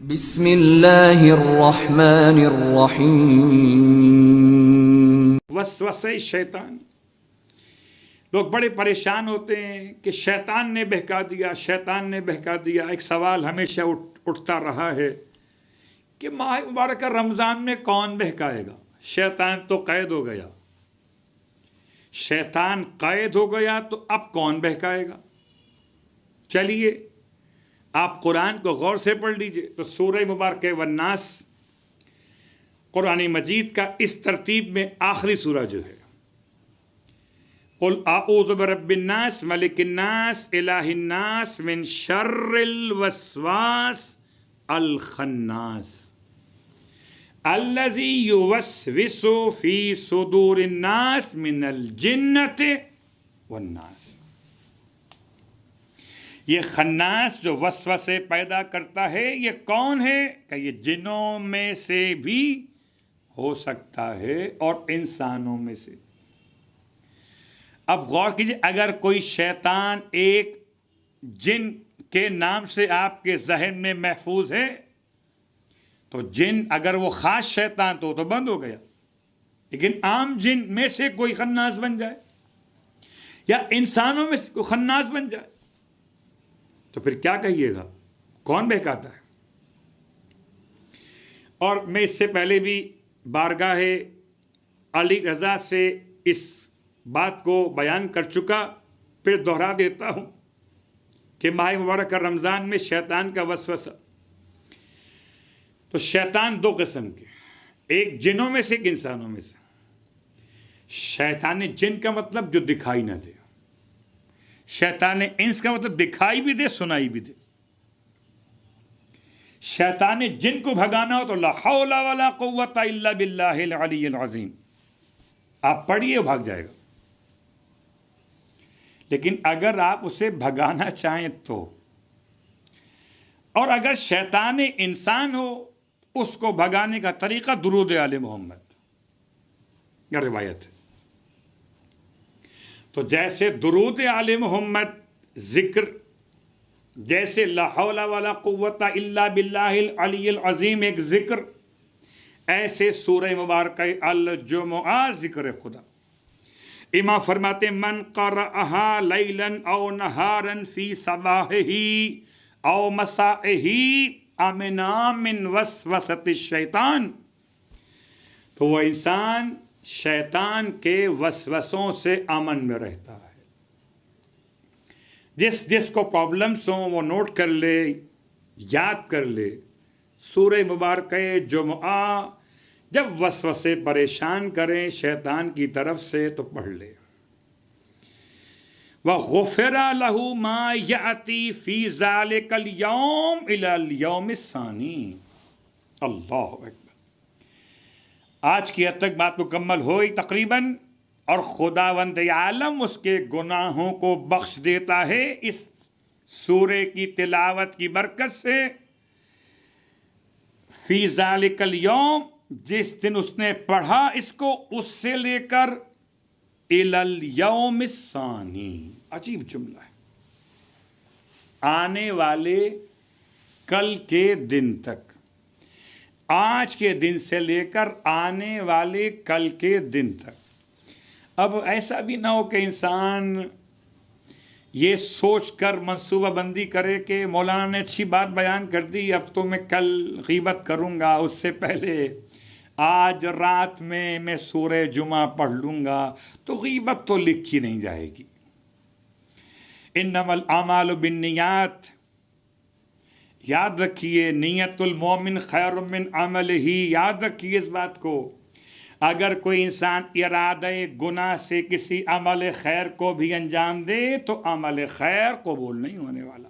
بسم اللہ الرحمن الرحیم۔ وسوسہ شیطان۔ لوگ بڑے پریشان ہوتے ہیں کہ شیطان نے بہکا دیا، شیطان نے بہکا دیا۔ ایک سوال ہمیشہ اٹھتا رہا ہے کہ ماہ مبارکہ رمضان میں کون بہکائے گا؟ شیطان تو قید ہو گیا، شیطان قید ہو گیا تو اب کون بہکائے گا؟ چلیے آپ قرآن کو غور سے پڑھ لیجئے تو سورہ مبارکہ والناس قرآن مجید کا اس ترتیب میں آخری سورہ جو ہے، قل اعوذ برب الناس ملک الناس الہ الناس من شر الوسواس الخناس الذی یوسوس فی صدور الناس من الجنۃ والناس۔ یہ خناس جو وسوسے پیدا کرتا ہے یہ کون ہے؟ کہ یہ جنوں میں سے بھی ہو سکتا ہے اور انسانوں میں سے۔ اب غور کیجیے، اگر کوئی شیطان ایک جن کے نام سے آپ کے ذہن میں محفوظ ہے تو جن اگر وہ خاص شیطان تو بند ہو گیا، لیکن عام جن میں سے کوئی خناس بن جائے یا انسانوں میں سے کوئی خناس بن جائے تو پھر کیا کہیے گا؟ کون بہکاتا ہے؟ اور میں اس سے پہلے بھی بارگاہ علی رضا سے اس بات کو بیان کر چکا، پھر دوہرا دیتا ہوں کہ ماہ مبارکہ رمضان میں شیطان کا وسوسہ، تو شیطان دو قسم کے، ایک جنوں میں سے ایک انسانوں میں سے۔ شیطان جن کا مطلب جو دکھائی نہ دے، شیطان انس کا مطلب دکھائی بھی دے سنائی بھی دے۔ شیطان جن کو بھگانا ہو تو لا حول ولا قوت الا باللہ العلی العظیم، آپ پڑھیے بھاگ جائے گا۔ لیکن اگر آپ اسے بھگانا چاہیں تو، اور اگر شیطان انسان ہو اس کو بھگانے کا طریقہ درود آل محمد، یہ روایت ہے۔ تو جیسے درود آل محمد ذکر، جیسے لا حول ولا قوت الا باللہ العلی العظیم ایک ذکر، ایسے سورہ مبارکہ الجمعہ ذکر خدا۔ امام فرماتے من قرأہا لیلا او نہارا فی صباحہ او مسائہ امنا من وسوسۃ الشیطان، تو وہ انسان شیطان کے وسوسوں سے امن میں رہتا ہے۔ جس کو پرابلمس ہوں وہ نوٹ کر لے، یاد کر لے، سورہ مبارکہ جمعہ جب وسوسے پریشان کریں شیطان کی طرف سے تو پڑھ لے۔ وَغُفِرَ لَهُ مَا يَأْتِي فِي ذَلِكَ الْيَوْمِ إِلَى الْيَوْمِ الثَّانِي۔ اللہ اکبر۔ آج کی حد تک بات مکمل ہوئی تقریباً، اور خداوند عالم اس کے گناہوں کو بخش دیتا ہے اس سورے کی تلاوت کی برکت سے۔ فی ذالک الیوم، جس دن اس نے پڑھا اس کو، اس سے لے کر الی الیوم الثانی، عجیب جملہ ہے، آنے والے کل کے دن تک، آج کے دن سے لے کر آنے والے کل کے دن تک۔ اب ایسا بھی نہ ہو کہ انسان یہ سوچ کر منصوبہ بندی کرے کہ مولانا نے اچھی بات بیان کر دی، اب تو میں کل غیبت کروں گا، اس سے پہلے آج رات میں سورہ جمعہ پڑھ لوں گا، تو غیبت تو لکھی نہیں جائے گی۔ انما الاعمال بالنیات، یاد رکھیے، نیت المومن خیر من عملہ، یاد رکھیے اس بات کو۔ اگر کوئی انسان ارادہ گناہ سے کسی عمل خیر کو بھی انجام دے تو عمل خیر قبول نہیں ہونے والا۔